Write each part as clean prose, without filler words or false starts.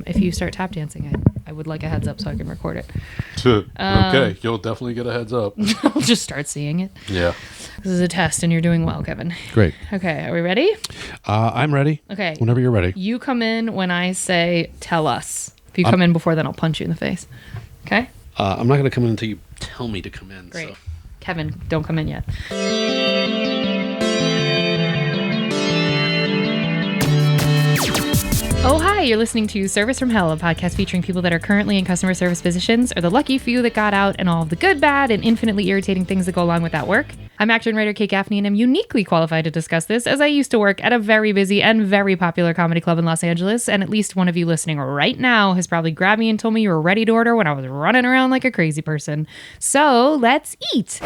if you start tap dancing, I would like a heads up so I can record it. Okay, you'll definitely get a heads up. I'll just start seeing it. Yeah. This is a test, and you're doing well, Kevin. Great. Okay, are we ready? I'm ready. Okay. Whenever you're ready. You come in when I say, tell us. If you come in before, then I'll punch you in the face. Okay? I'm not going to come in until you tell me to come in. Great. So. Kevin, don't come in yet. Oh, hi, you're listening to Service from Hell, a podcast featuring people that are currently in customer service positions or the lucky few that got out and all of the good, bad, and infinitely irritating things that go along with that work. I'm actor and writer Kate Gaffney, and I'm uniquely qualified to discuss this as I used to work at a very busy and very popular comedy club in Los Angeles, and at least one of you listening right now has probably grabbed me and told me you were ready to order when I was running around like a crazy person. So, let's eat!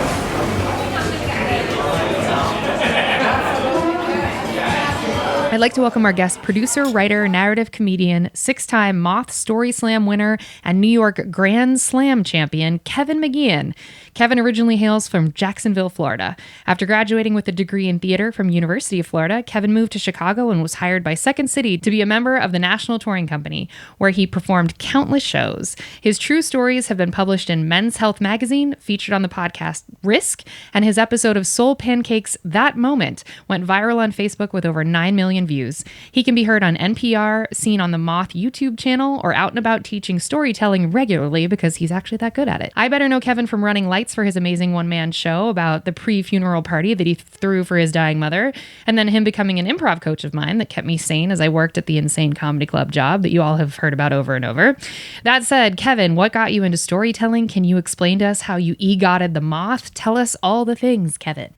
I'd like to welcome our guest, producer, writer, narrative comedian, 6-time Moth Story Slam winner, and New York Grand Slam champion, Kevin McGeehan. Kevin originally hails from Jacksonville, Florida. After graduating with a degree in theater from University of Florida, Kevin moved to Chicago and was hired by Second City to be a member of the National Touring Company, where he performed countless shows. His true stories have been published in Men's Health magazine, featured on the podcast Risk, and his episode of Soul Pancakes, That Moment, went viral on Facebook with over 9 million views. He can be heard on NPR, seen on the Moth YouTube channel, or out and about teaching storytelling regularly because he's actually that good at it. I better know Kevin from running lights for his amazing one-man show about the pre-funeral party that he threw for his dying mother, and then him becoming an improv coach of mine that kept me sane as I worked at the insane comedy club job that you all have heard about over and over. That said, Kevin, what got you into storytelling? Can you explain to us how you egotted the Moth? Tell us all the things, Kevin.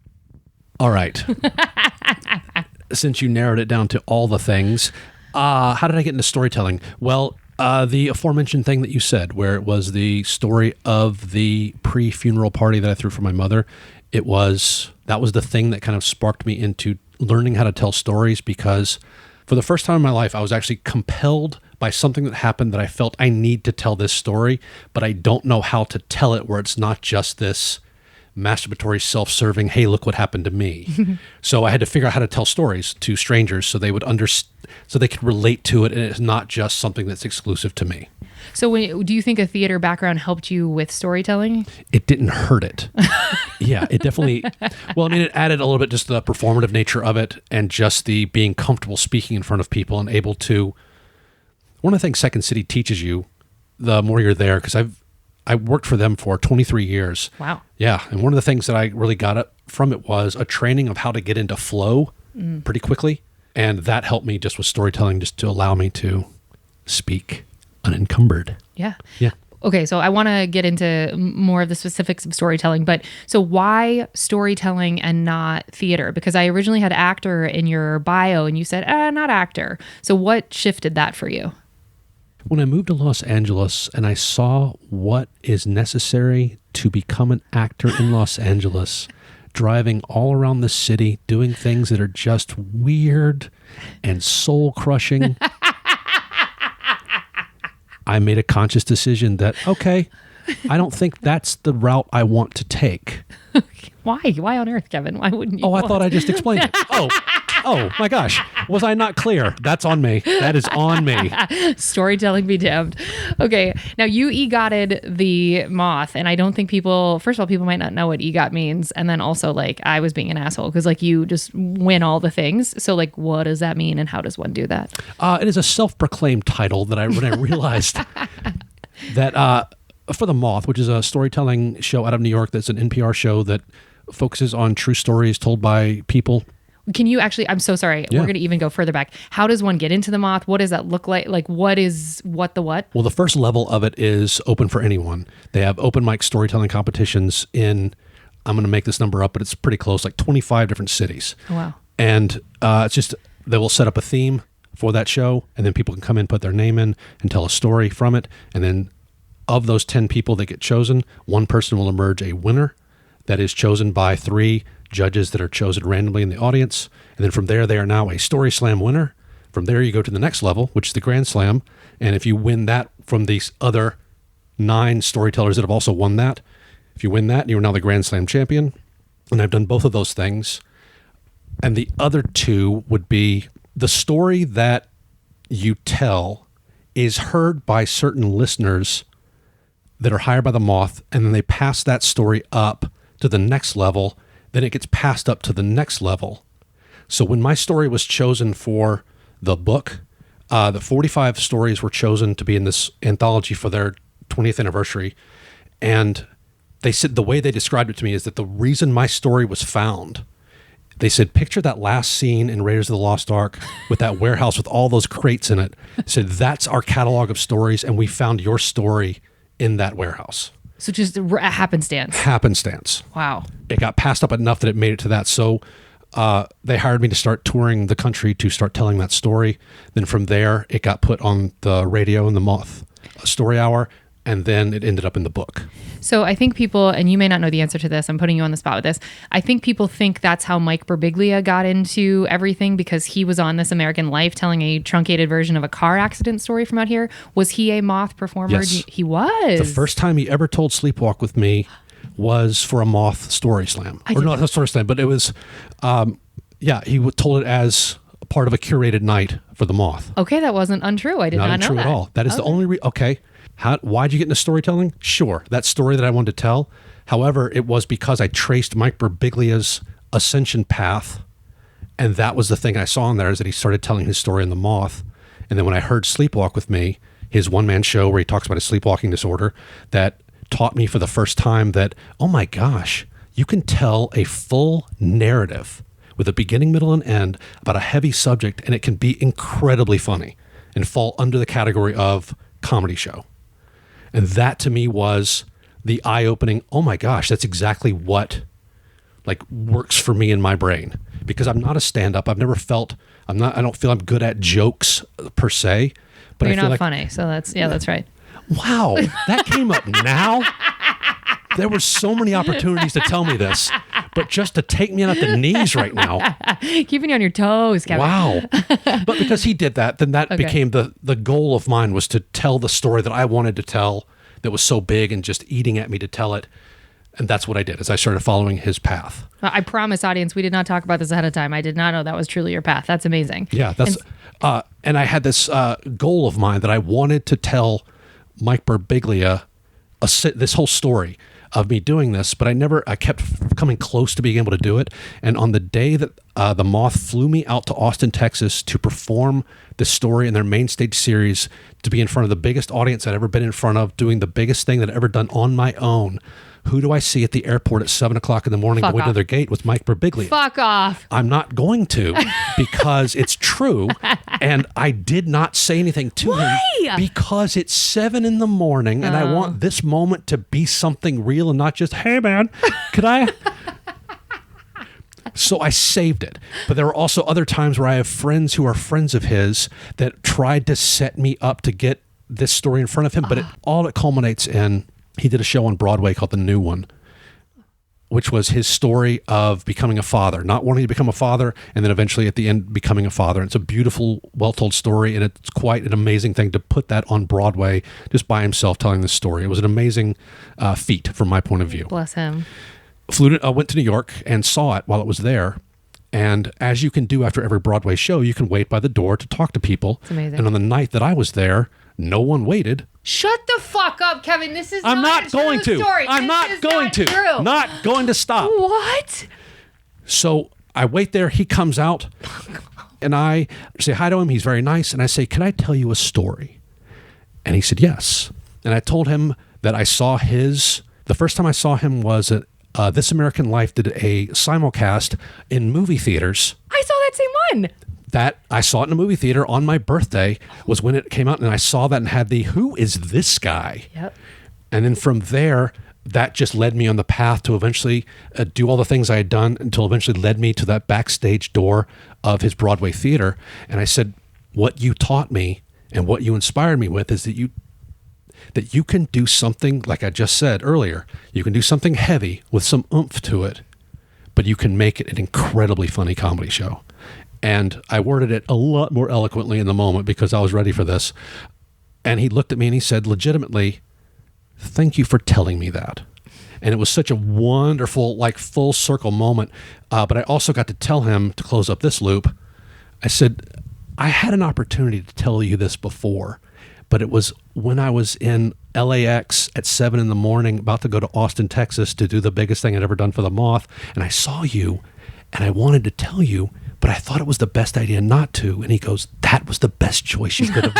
All right. Since you narrowed it down to all the things, how did I get into storytelling? Well, the aforementioned thing that you said, where it was the story of the pre-funeral party that I threw for my mother, that was the thing that kind of sparked me into learning how to tell stories, because for the first time in my life, I was actually compelled by something that happened that I felt I need to tell this story, but I don't know how to tell it where it's not just this masturbatory, self-serving, hey, look what happened to me. So I had to figure out how to tell stories to strangers so they would so they could relate to it, and it's not just something that's exclusive to me. So do you think a theater background helped you with storytelling? It didn't hurt it. Yeah, it definitely, well, I mean, it added a little bit just the performative nature of it and just the being comfortable speaking in front of people and able to, one of the things Second City teaches you the more you're there, because I worked for them for 23 years. Wow. Yeah. And one of the things that I really got from it was a training of how to get into flow pretty quickly. And that helped me just with storytelling, just to allow me to speak unencumbered. Yeah. Yeah. Okay, so I want to get into more of the specifics of storytelling, but so why storytelling and not theater? Because I originally had actor in your bio and you said, not actor. So what shifted that for you? When I moved to Los Angeles and I saw what is necessary to become an actor in Los Angeles, driving all around the city, doing things that are just weird and soul-crushing, I made a conscious decision that, okay, I don't think that's the route I want to take. Why? Why on earth, Kevin? Why wouldn't you? Oh, I thought I just explained it. Oh my gosh. Was I not clear? That's on me. That is on me. Storytelling be damned. Okay. Now you egotted the Moth, and I don't think first of all, people might not know what egot means. And then also, like, I was being an asshole because, like, you just win all the things. So, like, what does that mean and how does one do that? It is a self-proclaimed title that when I realized that for the Moth, which is a storytelling show out of New York, that's an NPR show that focuses on true stories told by people. Can you actually, I'm so sorry, Yeah. We're going to even go further back. How does one get into the Moth? What does that look like? Like, what the what? Well, the first level of it is open for anyone. They have open mic storytelling competitions in, I'm going to make this number up, but it's pretty close, like 25 different cities. Oh, wow. And it's just, they will set up a theme for that show, and then people can come in, put their name in, and tell a story from it. And then of those 10 people that get chosen, one person will emerge a winner that is chosen by 3 judges that are chosen randomly in the audience. And then from there, they are now a Story Slam winner. From there, you go to the next level, which is the Grand Slam. And if you win that from these other 9 storytellers that have also won that, if you win that, you are now the Grand Slam champion. And I've done both of those things. And the other 2 would be the story that you tell is heard by certain listeners that are hired by the Moth, and then they pass that story up to the next level. Then it gets passed up to the next level. So when my story was chosen for the book, the 45 stories were chosen to be in this anthology for their 20th anniversary. And they said the way they described it to me is that the reason my story was found, they said, picture that last scene in Raiders of the Lost Ark with that warehouse with all those crates in it. Said, that's our catalog of stories, and we found your story in that warehouse. So just a happenstance. Happenstance. Wow. It got passed up enough that it made it to that. So they hired me to start touring the country to start telling that story. Then from there, it got put on the radio in the Moth Story Hour, and then it ended up in the book. So I think people, and you may not know the answer to this, I'm putting you on the spot with this. I think people think that's how Mike Birbiglia got into everything, because he was on This American Life telling a truncated version of a car accident story from out here. Was he a Moth performer? Yes. He was. The first time he ever told Sleepwalk with me was for a Moth Story Slam. Or not a Story Slam, but it was, he told it as part of a curated night for the Moth. Okay, that wasn't untrue. I did not know that. Not untrue at all. That is the only okay. Why'd you get into storytelling? Sure, that story that I wanted to tell. However, it was because I traced Mike Birbiglia's ascension path, and that was the thing I saw in there, is that he started telling his story in the Moth. And then when I heard Sleepwalk with Me, his one-man show where he talks about his sleepwalking disorder, that taught me for the first time that, oh my gosh, you can tell a full narrative with a beginning, middle, and end about a heavy subject, and it can be incredibly funny and fall under the category of comedy show. And that to me was the eye-opening, oh my gosh, that's exactly what works for me in my brain. Because I'm not a stand-up. I don't feel I'm good at jokes per se. But you're not funny, so that's right. Wow, that came up now? There were so many opportunities to tell me this, but just to take me on at the knees right now. Keeping you on your toes, Kevin. Wow. But because he did that, then that became the goal of mine, was to tell the story that I wanted to tell, that was so big and just eating at me to tell it. And that's what I did, is I started following his path. I promise, audience, we did not talk about this ahead of time. I did not know that was truly your path. That's amazing. Yeah, and I had this goal of mine that I wanted to tell Mike Birbiglia this whole story of me doing this, but I kept coming close to being able to do it. And on the day that the Moth flew me out to Austin, Texas to perform this story in their main stage series, to be in front of the biggest audience I'd ever been in front of, doing the biggest thing that I'd ever done on my own, who do I see at the airport at 7:00 in the morning going to their gate with Mike Birbiglia? Fuck off. I'm not going to, because it's true. And I did not say anything to him because it's 7 a.m. and I want this moment to be something real and not just, hey man, could I? So I saved it. But there were also other times where I have friends who are friends of his that tried to set me up to get this story in front of him. But it culminates in, he did a show on Broadway called The New One, which was his story of becoming a father, not wanting to become a father, and then eventually at the end becoming a father. And it's a beautiful, well-told story, and it's quite an amazing thing to put that on Broadway just by himself telling this story. It was an amazing feat from my point of view. Bless him. Went to New York and saw it while it was there. And as you can do after every Broadway show, you can wait by the door to talk to people. It's amazing. And on the night that I was there, no one waited. Shut the fuck up, Kevin. This is I'm not not going to. Story. I'm not going to. True. Not going to stop. What? So I wait there. He comes out, and I say hi to him. He's very nice. And I say, can I tell you a story? And he said, yes. And I told him that I saw the first time I saw him was at This American Life did a simulcast in movie theaters. I saw that same one. That I saw it in a movie theater on my birthday was when it came out, and I saw that and had who is this guy? Yep. And then from there, that just led me on the path to eventually do all the things I had done, until eventually led me to that backstage door of his Broadway theater. And I said, what you taught me and what you inspired me with is that you can do something, like I just said earlier, you can do something heavy with some oomph to it, but you can make it an incredibly funny comedy show. And I worded it a lot more eloquently in the moment because I was ready for this. And he looked at me and he said, legitimately, thank you for telling me that. And it was such a wonderful, full circle moment. But I also got to tell him, to close up this loop, I said, I had an opportunity to tell you this before, but it was when I was in LAX at 7 in the morning, about to go to Austin, Texas to do the biggest thing I'd ever done for the Moth. And I saw you and I wanted to tell you, but I thought it was the best idea not to. And he goes, that was the best choice you could have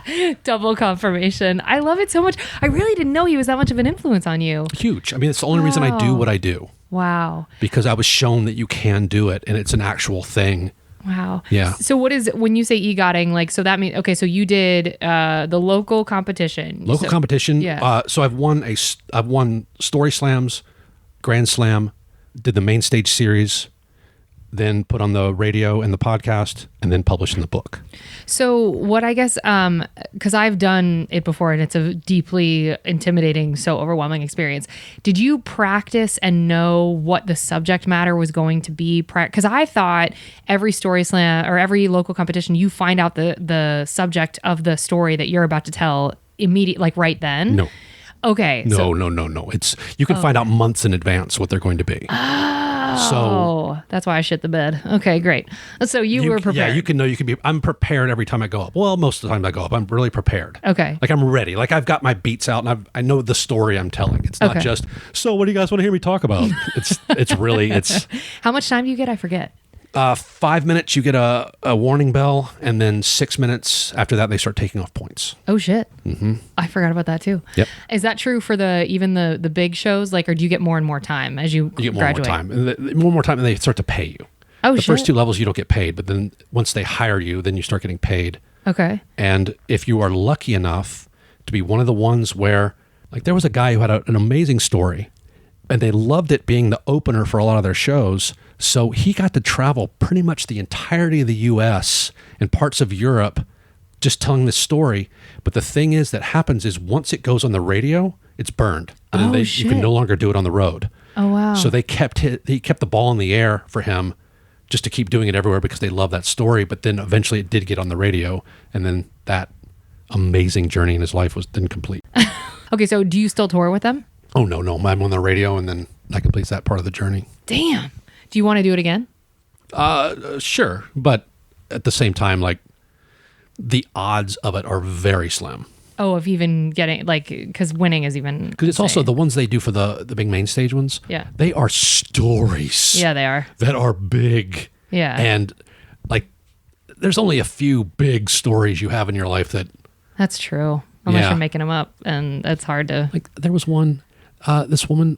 made. Double confirmation. I love it so much. I really didn't know he was that much of an influence on you. Huge. I mean, it's the only reason I do what I do. Wow. Because I was shown that you can do it and it's an actual thing. Wow. Yeah. So what is, when you say EGOTing, like, so that means, okay, so you did the local competition. Local competition. Yeah. So I've won Story Slams, Grand Slam, did the main stage series, then put on the radio and the podcast, and then published in the book. So what I guess, because I've done it before and it's a deeply intimidating, so overwhelming experience. Did you practice and know what the subject matter was going to be? Because I thought every story slam or every local competition, you find out the subject of the story that you're about to tell immediately, like right then. No. Okay. No. It's you can find out months in advance what they're going to be. Oh, that's why I shit the bed. Okay, great. So you were prepared. Yeah, you can know. You can be. I'm prepared every time I go up. Well, most of the time I go up, I'm really prepared. Okay. Like I'm ready. Like I've got my beats out, and I know the story I'm telling. It's not just. So, what do you guys want to hear me talk about? It's really. How much time do you get? I forget. 5 minutes, you get a warning bell, and then 6 minutes after that, they start taking off points. Oh shit! Mm-hmm. I forgot about that too. Yep. Is that true for even the big shows? Like, or do you get more and more time as you get graduate? More and more time, and they start to pay you. Oh the shit! First 2 levels you don't get paid, but then once they hire you, then you start getting paid. Okay. And if you are lucky enough to be one of the ones where, like, there was a guy who had an amazing story, and they loved it being the opener for a lot of their shows. So he got to travel pretty much the entirety of the U.S. and parts of Europe just telling this story. But the thing is that happens is once it goes on the radio, it's burned. And then you can no longer do it on the road. Oh, wow. So they kept the ball in the air for him just to keep doing it everywhere because they love that story. But then eventually it did get on the radio. And then that amazing journey in his life was then complete. Okay, so do you still tour with them? Oh, no. I'm on the radio, and then that completes that part of the journey. Damn. Do you want to do it again? Sure. But at the same time, like, the odds of it are very slim. Oh, of even getting, like, because winning is even... Because it's also the ones they do for the big main stage ones. Yeah. They are stories. Yeah, they are. That are big. Yeah. And, like, there's only a few big stories you have in your life that... That's true. Unless you're making them up, and it's hard to... Like, there was one... this woman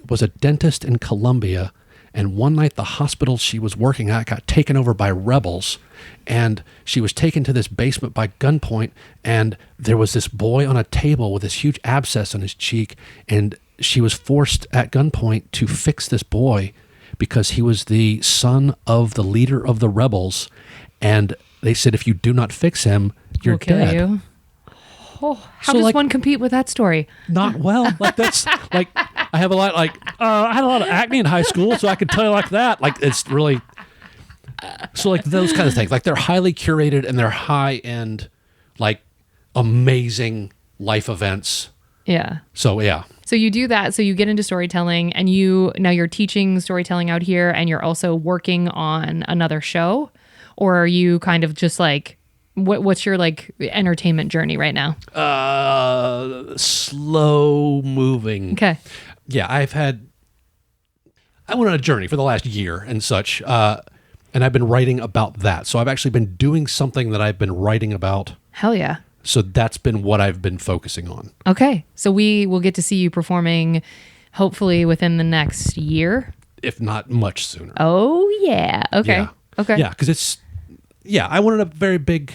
was a dentist in Colombia, and one night the hospital she was working at got taken over by rebels, and she was taken to this basement by gunpoint, and there was this boy on a table with this huge abscess on his cheek, and she was forced at gunpoint to fix this boy because he was the son of the leader of the rebels, and they said if you do not fix him, you're dead. You. Oh, how does one compete with that story? Not well. Like, that's like, I have a lot, like, I had a lot of acne in high school, so I can tell you like that. Like, it's really, so like those kind of things. Like, they're highly curated and they're high end, like, amazing life events. Yeah. So, yeah. So you do that. So you get into storytelling, and now you're teaching storytelling out here, and you're also working on another show, or are you kind of just like, what's your like entertainment journey right now? Slow moving. Okay. Yeah, I went on a journey for the last year and such, and I've been writing about that. So I've actually been doing something that I've been writing about. Hell yeah. So that's been what I've been focusing on. Okay. So we will get to see you performing hopefully within the next year. If not much sooner. Oh, yeah. Okay. Yeah. Okay. Yeah, because I wanted a very big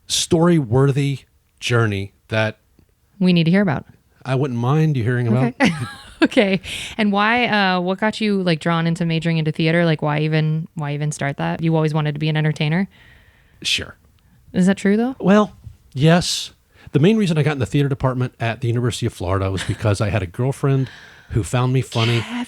story-worthy journey that we need to hear about. I wouldn't mind you hearing about. Okay. Okay. And why, what got you like drawn into majoring into theater? Like why even start that? You always wanted to be an entertainer? Sure. Is that true though? Well, yes. The main reason I got in the theater department at the University of Florida was because I had a girlfriend who found me funny and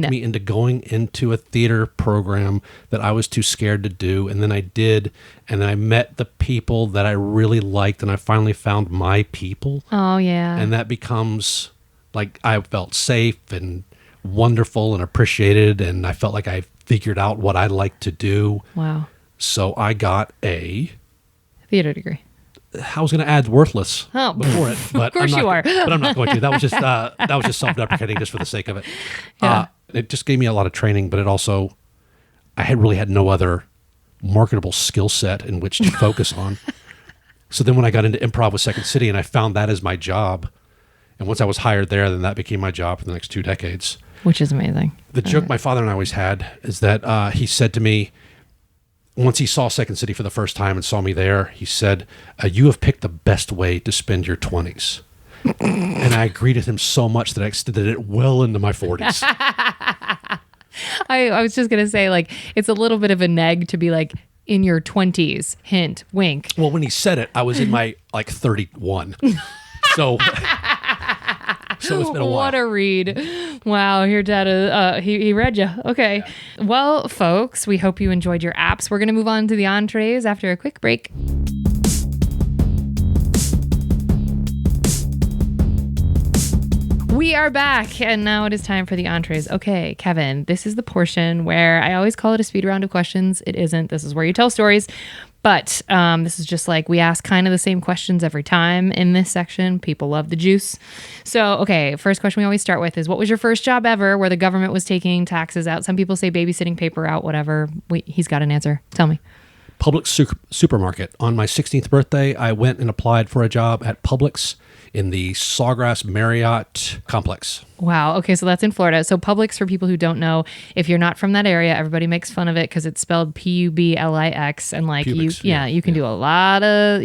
talked me into going into a theater program that I was too scared to do. And then I did. And then I met the people that I really liked, and I finally found my people. Oh, yeah. And that becomes like I felt safe and wonderful and appreciated, and I felt like I figured out what I like to do. Wow. So I got a... Theater degree. I was going to add worthless before it, but Of course I'm not, you are. but I'm not going to. That was just self-deprecating, just for the sake of it. Yeah. It just gave me a lot of training, but it also, I had really had no other marketable skill set in which to focus on. So then when I got into improv with Second City, and I found that as my job, and once I was hired there, then that became my job for the next 2 decades. Which is amazing. The joke my father and I always had is that he said to me, once he saw Second City for the first time and saw me there, he said, "You have picked the best way to spend your 20s." And I agreed with him so much that I extended it well into my 40s. I was just going to say, like, it's a little bit of a neg to be like, in your 20s, hint, wink. Well, when he said it, I was in my, 31. So it's been a while. What a read. Wow, your dad, he read you. Okay. Well, folks, we hope you enjoyed your apps. We're going to move on to the entrees after a quick break. We are back, and now it is time for the entrees. Okay, Kevin, this is the portion where I always call it a speed round of questions. It isn't. This is where you tell stories. But this is just like we ask kind of the same questions every time in this section. People love the juice. So, okay, first question we always start with is, what was your first job ever where the government was taking taxes out? Some people say babysitting paper out, whatever. He's got an answer. Tell me. Publix supermarket. On my 16th birthday, I went and applied for a job at Publix in the Sawgrass Marriott complex. Wow. Okay, so that's in Florida. So Publix, for people who don't know, if you're not from that area, everybody makes fun of it because it's spelled Publix, and like Publix, you can do a lot. Well,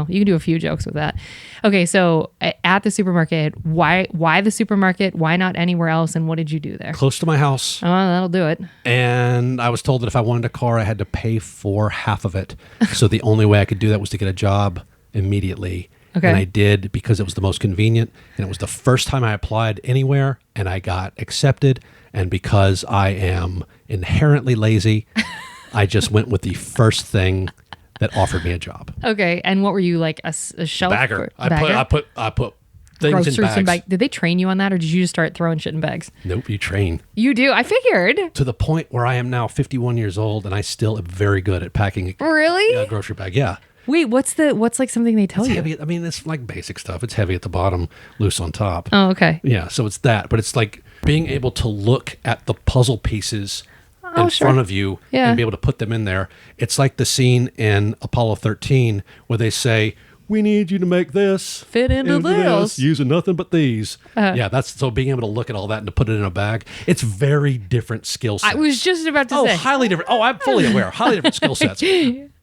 you can do a few jokes with that. Okay, so at the supermarket, why the supermarket? Why not anywhere else? And what did you do there? Close to my house. Oh, that'll do it. And I was told that if I wanted a car, I had to pay for half of it. So the only way I could do that was to get a job immediately. Okay. And I did because it was the most convenient. And it was the first time I applied anywhere and I got accepted. And because I am inherently lazy, I just went with the first thing that offered me a job. Okay, and what were you, like a shelf? Bagger. Bagger? I put things Groceries in bags. Did they train you on that, or did you just start throwing shit in bags? Nope, you train. You do? I figured. To the point where I am now 51 years old and I still am very good at packing Really? a grocery bag. Yeah. Wait, what's like something they tell It's you? heavy. I mean, it's like basic stuff. It's heavy at the bottom, loose on top. Oh, okay. Yeah, so it's that. But it's like being able to look at the puzzle pieces in sure. front of you Yeah. and be able to put them in there. It's like the scene in Apollo 13 where they say, "We need you to make this Fit into this." using nothing but these." Yeah, that's so being able to look at all that and to put it in a bag. It's very different skill sets. I was just about to say. Highly different. Oh, I'm fully aware. Highly different skill sets.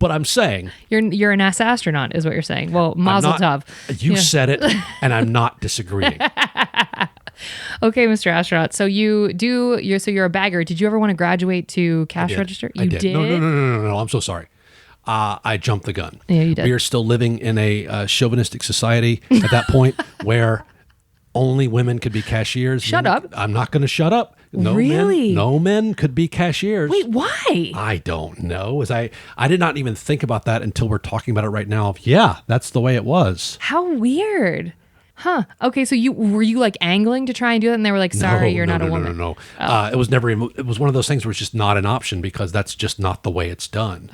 But I'm saying You're an NASA astronaut, is what you're saying. Well, Mazel Tov. You said it, and I'm not disagreeing. Okay, Mr. Astronaut. So you're a bagger. Did you ever want to graduate to cash register? I did. No. I'm so sorry. I jumped the gun. Yeah, you did. We are still living in a chauvinistic society at that point where only women could be cashiers. Shut up. I'm not going to shut up. Really? No men could be cashiers. Wait, why? I don't know. I did not even think about that until we're talking about it right now. Yeah, that's the way it was. How weird. Huh. Okay, so were you like angling to try and do it, and they were like, "Sorry, you're not a woman." No. It was never. It was one of those things where it's just not an option because that's just not the way it's done.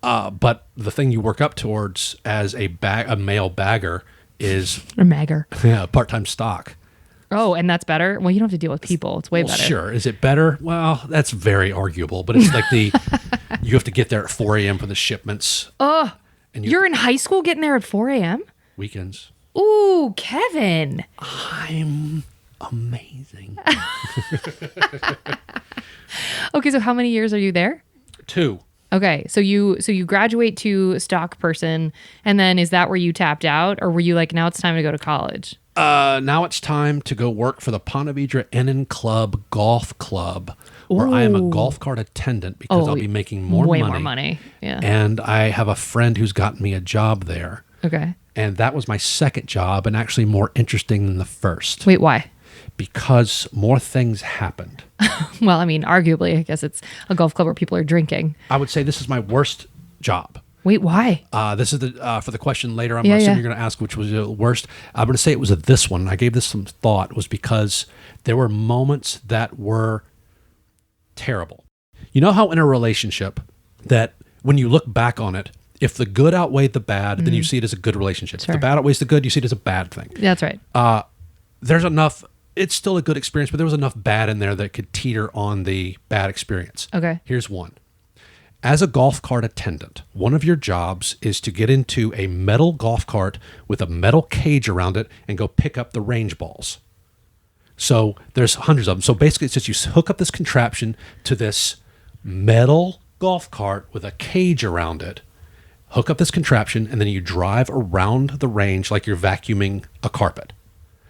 But the thing you work up towards as a male bagger is A magger. part-time stock. Oh, and that's better? Well, you don't have to deal with people. It's way better. Sure. Is it better? Well, that's very arguable. But it's like you have to get there at 4 a.m. for the shipments. Oh, And you're in high school getting there at 4 a.m.? Weekends. Ooh, Kevin. I'm amazing. Okay, so how many years are you there? 2. Okay, so you graduate to stock person, and then is that where you tapped out, or were you like, now it's time to go to college? Now it's time to go work for the Ponte Vedra Inn Club Golf Club, where I am a golf cart attendant because I'll be making more way money. more money. Yeah. And I have a friend who's gotten me a job there. Okay. And that was my second job and actually more interesting than the first. Wait, why? Because more things happened. Well, I mean, arguably, I guess it's a golf club where people are drinking. I would say this is my worst job. Wait, why? This is for the question later. I'm Yeah, assuming yeah. you're going to ask which was the worst. I'm going to say it was this one. I gave this some thought. Was because there were moments that were terrible. You know how in a relationship, that when you look back on it, if the good outweighed the bad, then you see it as a good relationship. Sure. If the bad outweighs the good, you see it as a bad thing. That's right. There's enough, it's still a good experience, but there was enough bad in there that could teeter on the bad experience. Okay. Here's one. As a golf cart attendant, one of your jobs is to get into a metal golf cart with a metal cage around it and go pick up the range balls. So there's hundreds of them. So basically it's just you hook up this contraption to this metal golf cart with a cage around it, hook up this contraption, and then you drive around the range like you're vacuuming a carpet.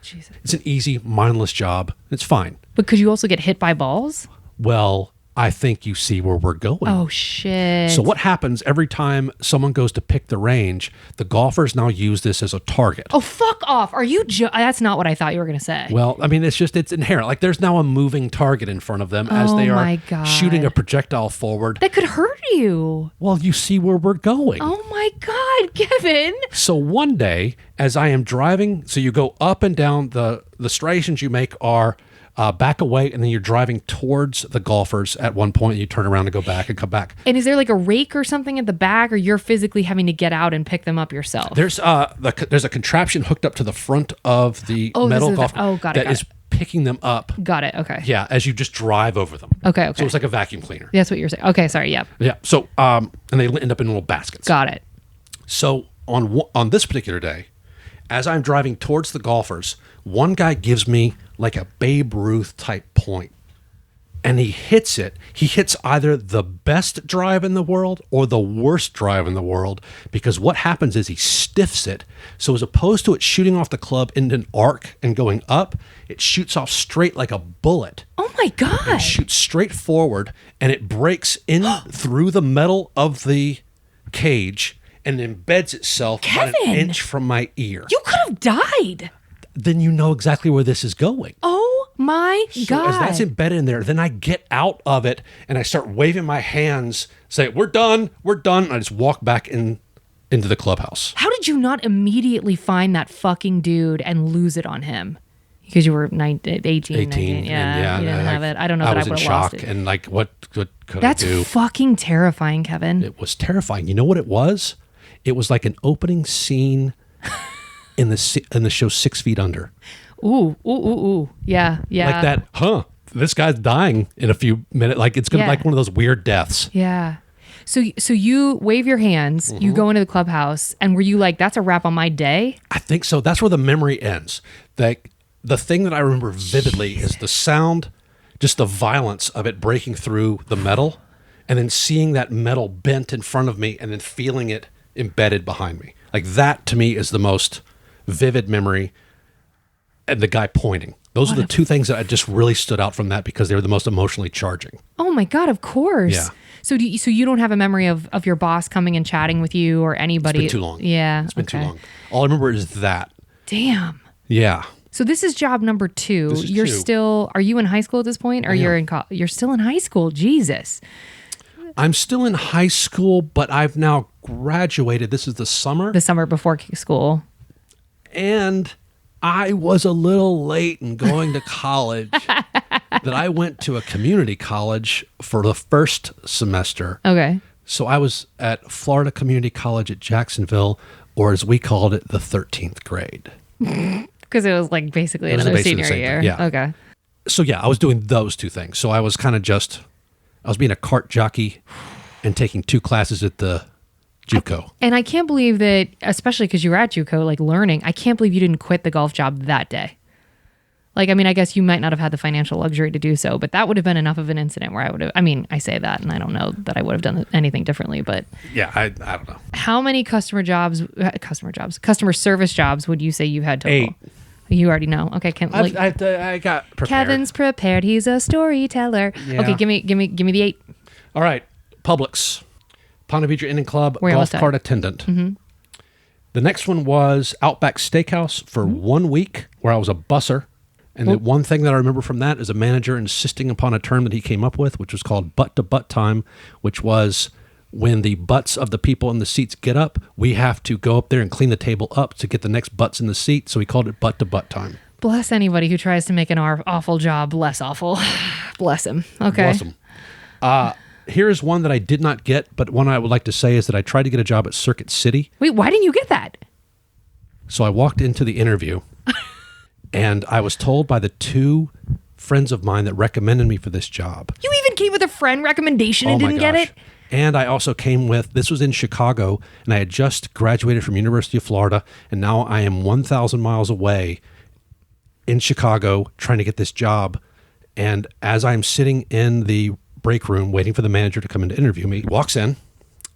Jesus. It's an easy, mindless job. It's fine. But could you also get hit by balls? Well, I think you see where we're going. Oh, shit. So what happens every time someone goes to pick the range, the golfers now use this as a target. Oh, fuck off. Are you that's not what I thought you were going to say. Well, I mean, it's inherent. Like there's now a moving target in front of them as they my are God. shooting a projectile forward. That could hurt you. Well, you see where we're going. Oh, my God, Kevin. So one day, as I am driving, so you go up and down, the striations you make are back away, and then you're driving towards the golfers at one point, and you turn around and go back and come back. And is there like a rake or something at the back, or you're physically having to get out and pick them up yourself? There's a contraption hooked up to the front of the metal golf got it. that is picking them up. Got it. Okay. Yeah, as you just drive over them. Okay. So it's like a vacuum cleaner. That's what you're saying. Okay. Sorry. Yep. Yeah. So and they end up in little baskets. Got it. So on this particular day, as I'm driving towards the golfers, one guy gives me like a Babe Ruth type point, and he hits it. He hits either the best drive in the world or the worst drive in the world, because what happens is he stiffs it. So as opposed to it shooting off the club in an arc and going up, it shoots off straight like a bullet. Oh my God. It shoots straight forward, and it breaks in through the metal of the cage and embeds itself about an inch from my ear. You could have died. Then you know exactly where this is going. Oh my So God. as that's embedded in there, then I get out of it and I start waving my hands, say, we're done. And I just walk back into the clubhouse. How did you not immediately find that fucking dude and lose it on him? Because you were 18, 19. Yeah, you didn't have it. I don't know that I would have lost it. And like, what could That's I do? fucking terrifying, Kevin. It was terrifying. You know what it was? It was like an opening scene in the show 6 Feet Under. Ooh. Yeah. Like that, this guy's dying in a few minutes. Like it's going to be like one of those weird deaths. Yeah. So you wave your hands, you go into the clubhouse, and were you like, that's a wrap on my day? I think so. That's where the memory ends. The thing that I remember vividly is the sound, just the violence of it breaking through the metal, and then seeing that metal bent in front of me and then feeling it embedded behind me. Like that to me is the most vivid memory, and the guy pointing. Those are the two things that just really stood out from that because they were the most emotionally charging. Oh my God, of course. Yeah. So you don't have a memory of your boss coming and chatting with you or anybody? It's been too long. Yeah. It's been too long. All I remember is that. Damn. Yeah. So this is job number 2. This is You're 2. still, are you in high school at this point? Or you're still in high school? Jesus. I'm still in high school, but I've now graduated. This is the summer. The summer before school. And I was a little late in going to college. That I went to a community college for the first semester. Okay. So I was at Florida Community College at Jacksonville, or as we called it, the 13th grade. Because it was like basically another basically the senior same year. thing, yeah. Okay. So yeah, I was doing those two things. So I was kind of I was being a cart jockey and taking 2 classes at the JUCO. And I can't believe that, especially because you were at JUCO, like learning, I can't believe you didn't quit the golf job that day. Like, I mean, I guess you might not have had the financial luxury to do so, but that would have been enough of an incident where I would have, I mean, I say that and I don't know that I would have done anything differently, but. Yeah, I don't know. How many customer service jobs would you say you've had total? 8. You already know. Okay. I got prepared. Kevin's prepared. He's a storyteller. Yeah. Okay. Give me the 8. All right. Publix, Ponte Vedra Inn and Club, Where golf was that? cart attendant. Mm-hmm. The next one was Outback Steakhouse for 1 week, where I was a busser. And the one thing that I remember from that is a manager insisting upon a term that he came up with, which was called butt-to-butt time, which was when the butts of the people in the seats get up, we have to go up there and clean the table up to get the next butts in the seat. So he called it butt-to-butt time. Bless anybody who tries to make an awful job less awful. Bless him. Okay. Bless him. Here's one that I did not get, but one I would like to say is that I tried to get a job at Circuit City. Wait, why didn't you get that? So I walked into the interview, and I was told by the two friends of mine that recommended me for this job. You even came with a friend recommendation and didn't get it? And I also came with, this was in Chicago, and I had just graduated from University of Florida, and now I am 1,000 miles away in Chicago trying to get this job. And as I'm sitting in the break room waiting for the manager to come in to interview me, he walks in,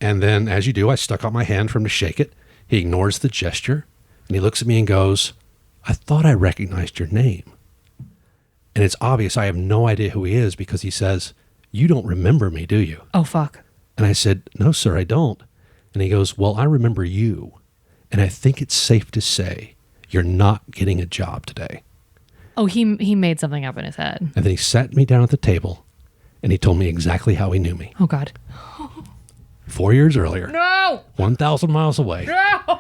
and then, as you do, I stuck out my hand for him to shake it. He ignores the gesture, and he looks at me and goes, I thought I recognized your name. And it's obvious I have no idea who he is because he says, you don't remember me, do you? Oh, fuck. And I said, no, sir, I don't. And he goes, well, I remember you. And I think it's safe to say you're not getting a job today. Oh, he made something up in his head. And then he sat me down at the table and he told me exactly how he knew me. Oh, God. 4 years earlier. No! 1,000 miles away. No!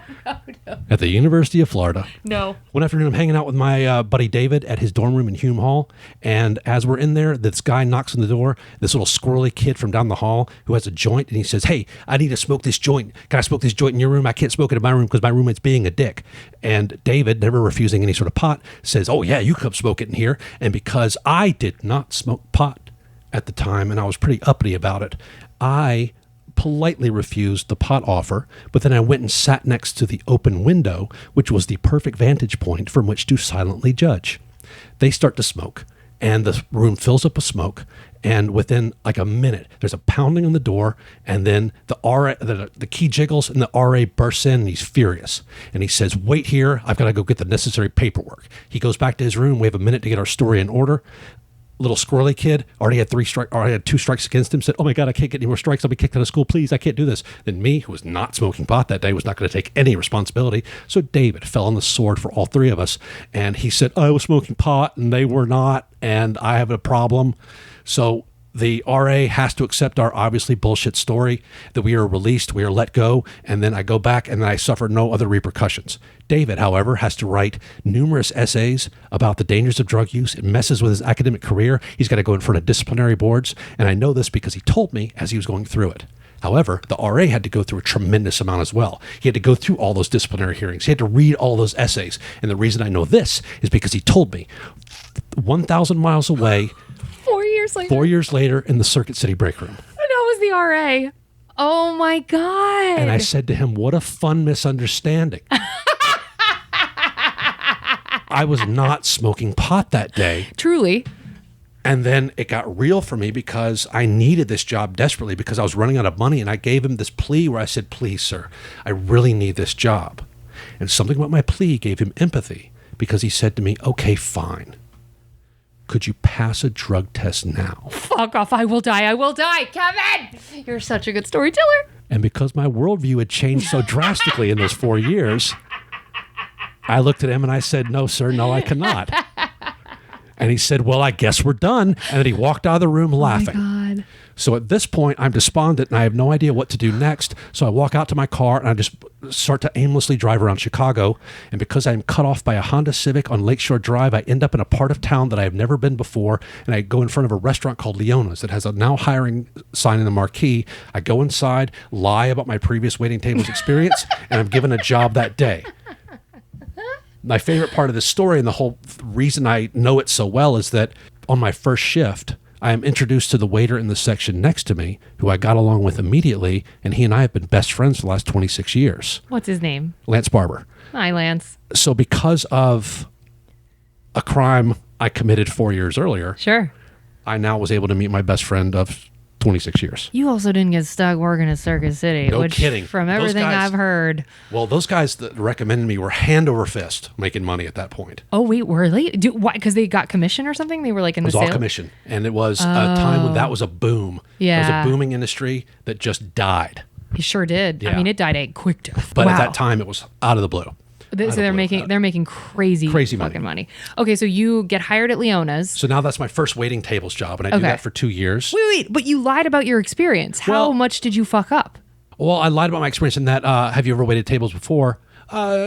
At the University of Florida. No. One afternoon, I'm hanging out with my buddy David at his dorm room in Hume Hall. And as we're in there, this guy knocks on the door, this little squirrely kid from down the hall who has a joint. And he says, hey, I need to smoke this joint. Can I smoke this joint in your room? I can't smoke it in my room because my roommate's being a dick. And David, never refusing any sort of pot, says, oh, yeah, you come smoke it in here. And because I did not smoke pot at the time, and I was pretty uppity about it, I politely refused the pot offer, but then I went and sat next to the open window, which was the perfect vantage point from which to silently judge. They start to smoke, and the room fills up with smoke, and within like a minute, there's a pounding on the door, and then the key jiggles, and the RA bursts in, and he's furious. And he says, wait here, I've got to go get the necessary paperwork. He goes back to his room. We have a minute to get our story in order. Little squirrely kid already had 2 strikes against him, said, oh my God, I can't get any more strikes. I'll be kicked out of school. Please, I can't do this. Then me, who was not smoking pot that day, was not going to take any responsibility. So David fell on the sword for all three of us. And he said, I was smoking pot and they were not. And I have a problem. So the RA has to accept our obviously bullshit story that we are released, we are let go, and then I go back and I suffer no other repercussions. David, however, has to write numerous essays about the dangers of drug use. It messes with his academic career. He's got to go in front of disciplinary boards, and I know this because he told me as he was going through it. However, the RA had to go through a tremendous amount as well. He had to go through all those disciplinary hearings. He had to read all those essays. And the reason I know this is because he told me 1,000 miles away, 4 years later. 4 years later in the Circuit City break room. That was the RA. Oh my God. And I said to him, what a fun misunderstanding. I was not smoking pot that day. Truly. And then it got real for me because I needed this job desperately because I was running out of money. And I gave him this plea where I said, please, sir, I really need this job. And something about my plea gave him empathy because he said to me, okay, fine. Could you pass a drug test now? Fuck off. I will die. I will die. Kevin, you're such a good storyteller. And because my worldview had changed so drastically in those 4 years, I looked at him and I said, no, sir, no, I cannot. And he said, well, I guess we're done. And then he walked out of the room laughing. Oh my God. So at this point, I'm despondent and I have no idea what to do next. So I walk out to my car and I just start to aimlessly drive around Chicago. And because I'm cut off by a Honda Civic on Lakeshore Drive, I end up in a part of town that I have never been before. And I go in front of a restaurant called Leona's that has a now hiring sign in the marquee. I go inside, lie about my previous waiting tables experience, and I'm given a job that day. My favorite part of this story and the whole reason I know it so well is that on my first shift, I am introduced to the waiter in the section next to me, who I got along with immediately, and he and I have been best friends for the last 26 years. What's his name? Lance Barber. Hi, Lance. So because of a crime I committed 4 years earlier, Sure. I now was able to meet my best friend of 26 years. You also didn't get stuck working at Circuit City. No which, kidding. From Those everything guys- I've heard. Well, those guys that recommended me were hand over fist making money at that point. Oh, wait, were they? Why? Because they got commission or something? They were like in It was the all sale? commission. And it was a time when that was a boom. Yeah. It was a booming industry that just died. He sure did. I Yeah. mean, it died a quick death. But wow. at that time, it was out of the blue. So they're making crazy fucking money. Okay, so you get hired at Leona's. So now that's my first waiting tables job, and I do Okay. that for 2 years. Wait, but you lied about your experience. How Well- much did you fuck up? Well, I lied about my experience in that, have you ever waited tables before?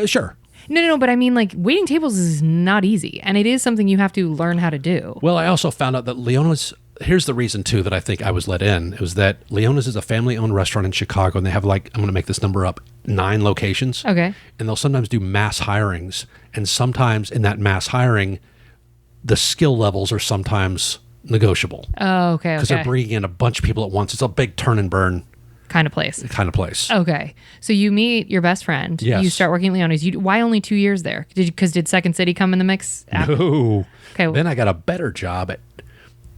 Sure. No, but I mean, like, waiting tables is not easy, and it is something you have to learn how to do. Well, I also found out that Leona's here's the reason too that I think I was let in. It was that Leona's is a family-owned restaurant in Chicago, and they have I'm going to make this number up, 9 locations. Okay. And they'll sometimes do mass hirings, and sometimes in that mass hiring, the skill levels are sometimes negotiable. Oh, okay. Because they're bringing in a bunch of people at once. It's a big turn and burn kind of place. Okay. So you meet your best friend. Yes. You start working at Leona's. Why only 2 years there? Did Second City come in the mix? No. Okay. Then I got a better job at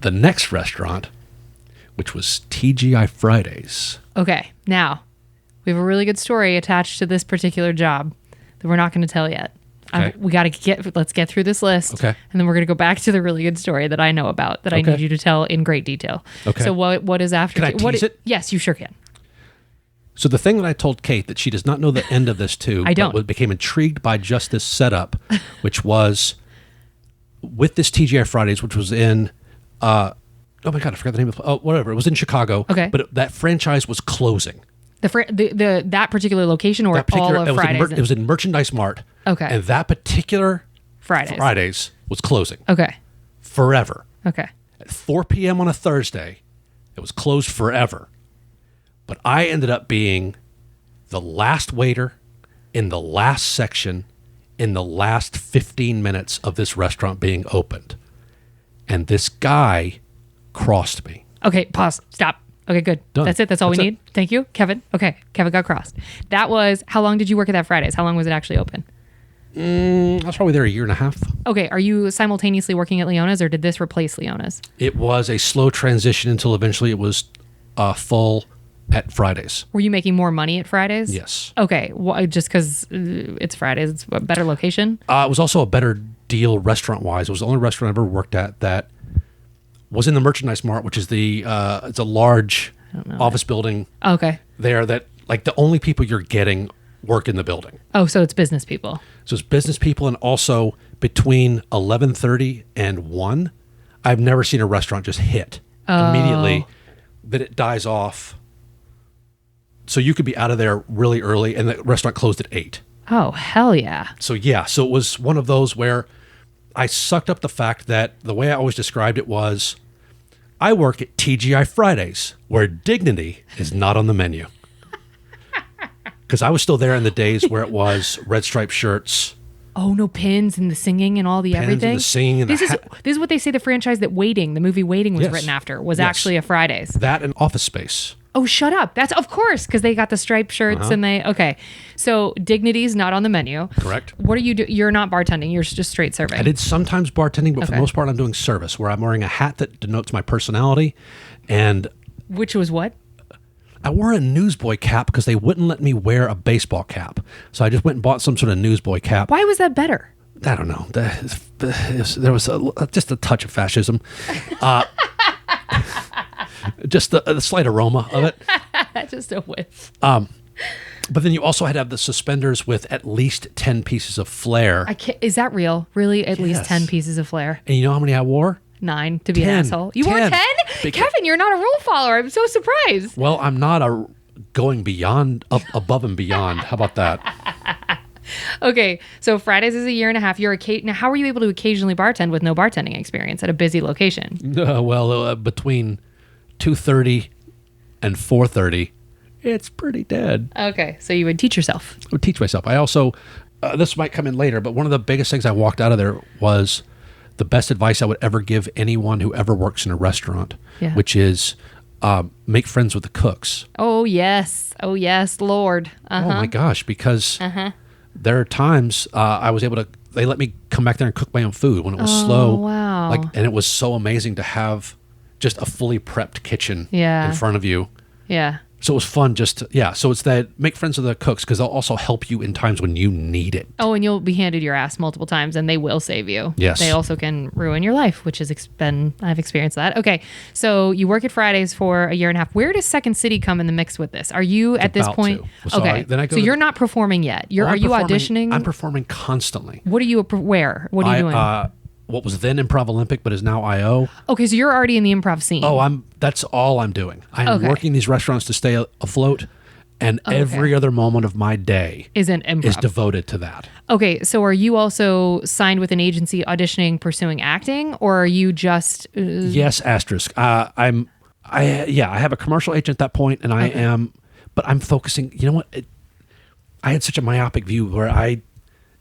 the next restaurant, which was TGI Fridays. Okay. Now, we have a really good story attached to this particular job that we're not going to tell yet. Okay. Let's get through this list. Okay. And then we're going to go back to the really good story that I know about that I need you to tell in great detail. Okay. So what is after? Can I tease it? Yes, you sure can. So the thing that I told Kate that she does not know the end of this too, I don't. but became intrigued by just this setup, which was with this TGI Fridays, which was in, oh my God, I forgot the name of, whatever. It was in Chicago. Okay. But that franchise was closing. That particular location or all of Fridays? It was in Merchandise Mart. Okay. And that particular Fridays was closing. Okay. Forever. Okay. At 4 p.m. on a Thursday, it was closed forever. But I ended up being the last waiter in the last section in the last 15 minutes of this restaurant being opened. And this guy crossed me. Okay, pause. Stop. Okay, good. Done. That's it. That's all we need. Thank you, Kevin. Okay, Kevin got crossed. That was, how long did you work at that Fridays? How long was it actually open? I was probably there a year and a half. Okay, are you simultaneously working at Leona's or did this replace Leona's? It was a slow transition until eventually it was full at Fridays. Were you making more money at Fridays? Yes. Okay, just because it's Fridays, it's a better location? It was also a better deal restaurant-wise. It was the only restaurant I ever worked at that was in the Merchandise Mart, which is it's a large office building. Okay. There that like the only people you're getting work in the building. Oh, so it's business people. So it's business people, and also between 11:30 and 1, I've never seen a restaurant just hit immediately that it dies off. So you could be out of there really early, and the restaurant closed at 8. Oh, hell yeah. So it was one of those where I sucked up the fact that the way I always described it was, I work at TGI Fridays, where dignity is not on the menu. Because I was still there in the days where it was red striped shirts. Oh, no pins and the singing and all the everything. And the singing and this is what they say the franchise that Waiting, the movie Waiting was written after, was actually a Fridays. That and Office Space. Oh, shut up. That's of course, because they got the striped shirts and okay. So dignity's not on the menu. Correct. What are you doing? You're not bartending. You're just straight serving. I did sometimes bartending, but for the most part, I'm doing service, where I'm wearing a hat that denotes my personality. And which was what? I wore a newsboy cap because they wouldn't let me wear a baseball cap. So I just went and bought some sort of newsboy cap. Why was that better? I don't know. There was just a touch of fascism. Just the slight aroma of it. Just a whiff. But then you also had to have the suspenders with at least 10 pieces of flair. Is that real? Really? At least 10 pieces of flair? And you know how many I wore? 9 to be 10. an asshole. You wore 10? Kevin, you're not a rule follower. I'm so surprised. Well, I'm not going beyond, above and beyond. How about that? Okay, so Fridays is a year and a half. Now, how were you able to occasionally bartend with no bartending experience at a busy location? Between 2:30 and 4:30, it's pretty dead. Okay, so you would teach yourself. I would teach myself. I also, this might come in later, but one of the biggest things I walked out of there was the best advice I would ever give anyone who ever works in a restaurant, which is make friends with the cooks. Oh, yes. Oh, yes, Lord. Oh, my gosh, because there are times I was able to, they let me come back there and cook my own food when it was slow. Wow. And it was so amazing to have just a fully prepped kitchen in front of you. Yeah. So it was fun so it's that make friends with the cooks because they'll also help you in times when you need it. Oh, and you'll be handed your ass multiple times and they will save you. Yes. They also can ruin your life, which has I've experienced that. Okay. So you work at Fridays for a year and a half. Where does Second City come in the mix with this? Are you at this point? So okay. Then so you're not performing yet. Are you auditioning? I'm performing constantly. What are you, where? What are you doing? What was then Improv Olympic, but is now IO. Okay, so you're already in the improv scene. Oh, that's all I'm doing. I'm working these restaurants to stay afloat, And every other moment of my day Isn't improv. is devoted to that. Okay, so are you also signed with an agency auditioning, pursuing acting, or are you just... Yes, asterisk. I have a commercial agent at that point, and I am, but I'm focusing. You know what? I had such a myopic view where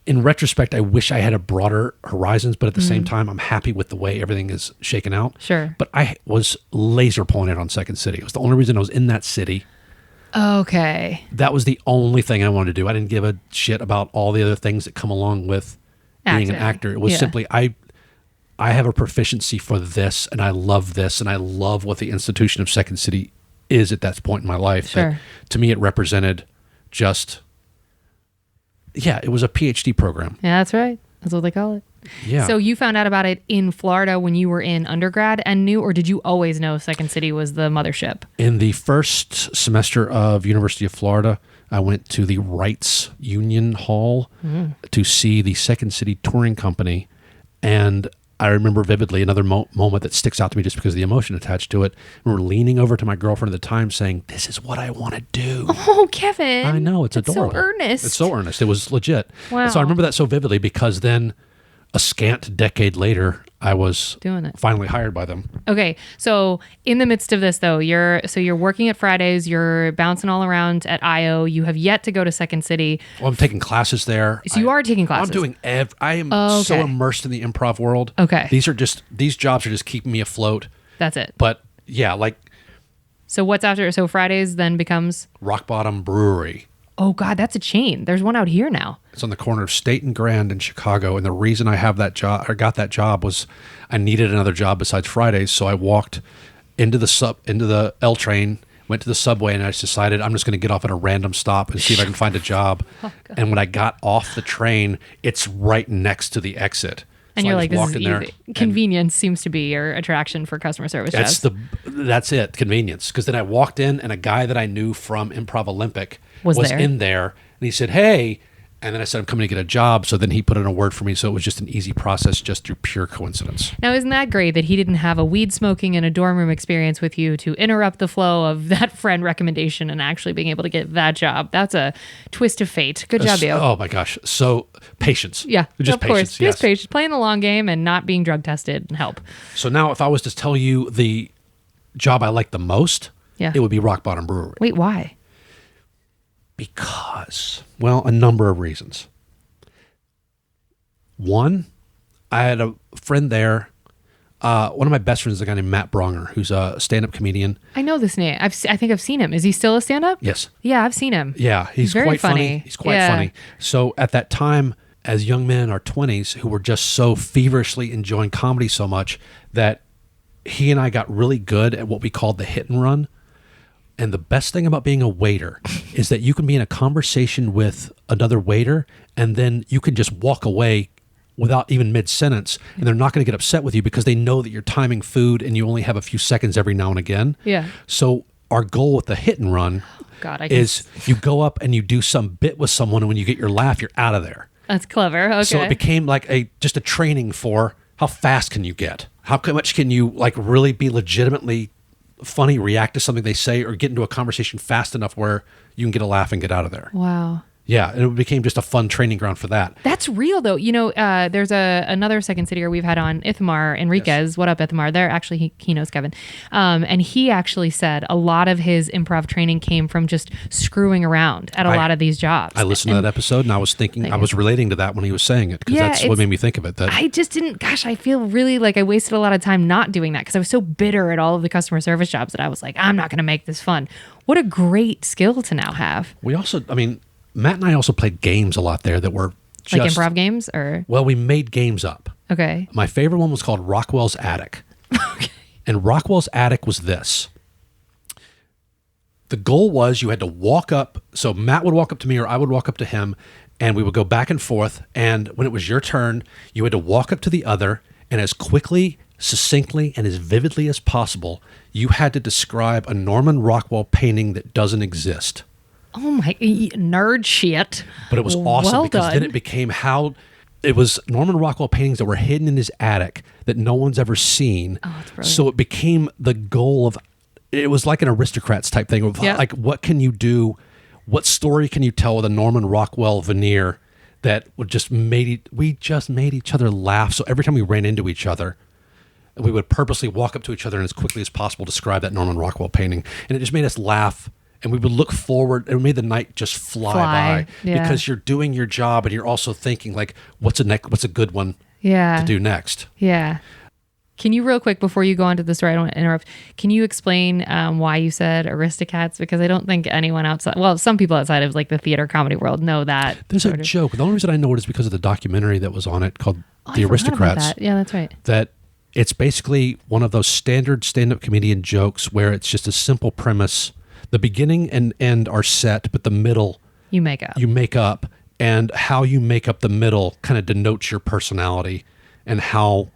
in retrospect, I wish I had a broader horizons, but at the same time, I'm happy with the way everything is shaken out. Sure. But I was laser pointed on Second City. It was the only reason I was in that city. Okay. That was the only thing I wanted to do. I didn't give a shit about all the other things that come along with being an actor. It was simply, I have a proficiency for this, and I love this, and I love what the institution of Second City is at that point in my life. Sure. That, to me, it represented just, it was a PhD program. Yeah, that's right. That's what they call it. Yeah. So you found out about it in Florida when you were in undergrad and knew, or did you always know Second City was the mothership? In the first semester of University of Florida, I went to the Wrights Union Hall to see the Second City Touring Company. And I remember vividly another moment that sticks out to me just because of the emotion attached to it. I remember leaning over to my girlfriend at the time saying, "This is what I want to do." Oh, Kevin. I know, it's adorable. So earnest. It's so earnest. It was legit. Wow. And so I remember that so vividly because then a scant decade later, I was doing it. Finally hired by them. Okay, so in the midst of this, though, you're working at Fridays, you're bouncing all around at IO. You have yet to go to Second City. Well, I'm taking classes there. So you are taking classes. I'm doing. I am so immersed in the improv world. Okay, these jobs are just keeping me afloat. That's it. But yeah, like. So what's after? So Fridays then becomes Rock Bottom Brewery. Oh God, that's a chain. There's one out here now. It's on the corner of State and Grand in Chicago. And the reason I have that job or got that job was I needed another job besides Fridays. So I walked into the L train, went to the subway, and I just decided I'm just going to get off at a random stop and see if I can find a job. And when I got off the train, it's right next to the exit. And so you're I like, just this walked is in easy. there, Convenience seems to be your attraction for customer service jobs. That's it, convenience. Because then I walked in, and a guy that I knew from Improv Olympic was there. in there, and he said, "Hey," and then I said, "I'm coming to get a job." So then he put in a word for me, so it was just an easy process, just through pure coincidence. Now, isn't that great that he didn't have a weed smoking in a dorm room experience with you to interrupt the flow of that friend recommendation and actually being able to get that job? That's a twist of fate. Good job, you. Oh my gosh, so patience. Yeah, just of course, patience. Yes. just patience, playing the long game and not being drug tested and help. So now, if I was to tell you the job I like the most, it would be Rock Bottom Brewery. Wait, why? Because, well, a number of reasons. One, I had a friend there. One of my best friends is a guy named Matt Bronger, who's a stand-up comedian. I know this name. I think I've seen him. Is he still a stand-up? Yes. Yeah, I've seen him. Yeah, he's very quite funny. He's quite funny. So at that time, as young men in our 20s who were just so feverishly enjoying comedy so much that he and I got really good at what we called the hit and run. And the best thing about being a waiter is that you can be in a conversation with another waiter and then you can just walk away without even mid-sentence, and they're not going to get upset with you because they know that you're timing food and you only have a few seconds every now and again. Yeah. So our goal with the hit and run is you go up and you do some bit with someone, and when you get your laugh, you're out of there. That's clever. Okay. So it became like just a training for how fast can you get? How much can you like really be legitimately funny, react to something they say, or get into a conversation fast enough where you can get a laugh and get out of there. Wow. Yeah, and it became just a fun training ground for that. That's real, though. You know, there's another Second Cityer we've had on, Ithamar Enriquez. Yes. What up, Ithamar? There, actually, he knows Kevin. And he actually said a lot of his improv training came from just screwing around at a lot of these jobs. I listened to that episode, and I was thinking, I was relating to that when he was saying it, because that's what made me think of it. That I just didn't, I feel really like I wasted a lot of time not doing that because I was so bitter at all of the customer service jobs that I was like, I'm not going to make this fun. What a great skill to now have. We also, Matt and I also played games a lot there that were just... Like improv games, or? Well, we made games up. Okay. My favorite one was called Rockwell's Attic. Okay. And Rockwell's Attic was this. The goal was you had to walk up. So Matt would walk up to me or I would walk up to him, and we would go back and forth. And when it was your turn, you had to walk up to the other, and as quickly, succinctly, and as vividly as possible, you had to describe a Norman Rockwell painting that doesn't exist. Oh my, nerd shit. But it was awesome because then it became it was Norman Rockwell paintings that were hidden in his attic that no one's ever seen. Oh, that's brilliant. So it became the goal of, it was like an Aristocrats type thing of like, what can you do what story can you tell with a Norman Rockwell veneer that we just made each other laugh. So every time we ran into each other, we would purposely walk up to each other and as quickly as possible describe that Norman Rockwell painting. And it just made us laugh. And we would look forward and it made the night just fly by because you're doing your job and you're also thinking like, what's a good one to do next? Yeah. Can you real quick before you go on to the story, I don't want to interrupt, can you explain why you said Aristocats? Because I don't think anyone outside, well, some people outside of like the theater comedy world know that. There's a joke. The only reason I know it is because of the documentary that was on it called The Aristocrats. That. Yeah, that's right. That it's basically one of those standard stand-up comedian jokes where it's just a simple premise. The beginning and end are set, but the middle you make up. And how you make up the middle kind of denotes your personality and how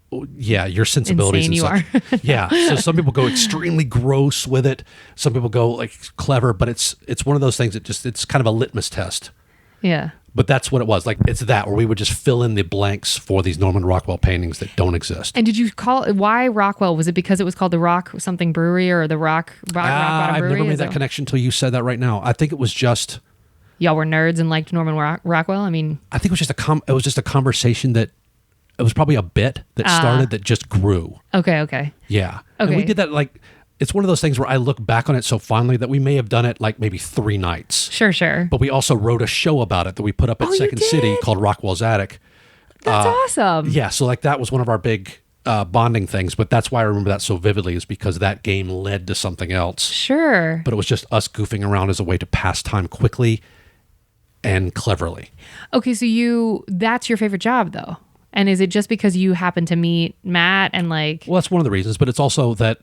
your sensibilities insane and you such. Yeah. So some people go extremely gross with it. Some people go like clever, but it's one of those things that it's kind of a litmus test. Yeah. But that's what it was. Like it's that where we would just fill in the blanks for these Norman Rockwell paintings that don't exist. And did you call it, why Rockwell? Was it because it was called the Rock something brewery or the Rock Bottom Brewery? I've never made that connection until you said that right now. I think it was just y'all were nerds and liked Norman Rockwell. I mean, I think it was just a conversation that it was probably a bit that started that just grew. Okay. Yeah. Okay. And we did that like, it's one of those things where I look back on it so fondly that we may have done it like maybe 3 nights. Sure. But we also wrote a show about it that we put up at Second City called Rockwell's Attic. That's awesome. Yeah. So like that was one of our big bonding things. But that's why I remember that so vividly is because that game led to something else. Sure. But it was just us goofing around as a way to pass time quickly and cleverly. Okay. So that's your favorite job though. And is it just because you happen to meet Matt and like... Well, that's one of the reasons, but it's also that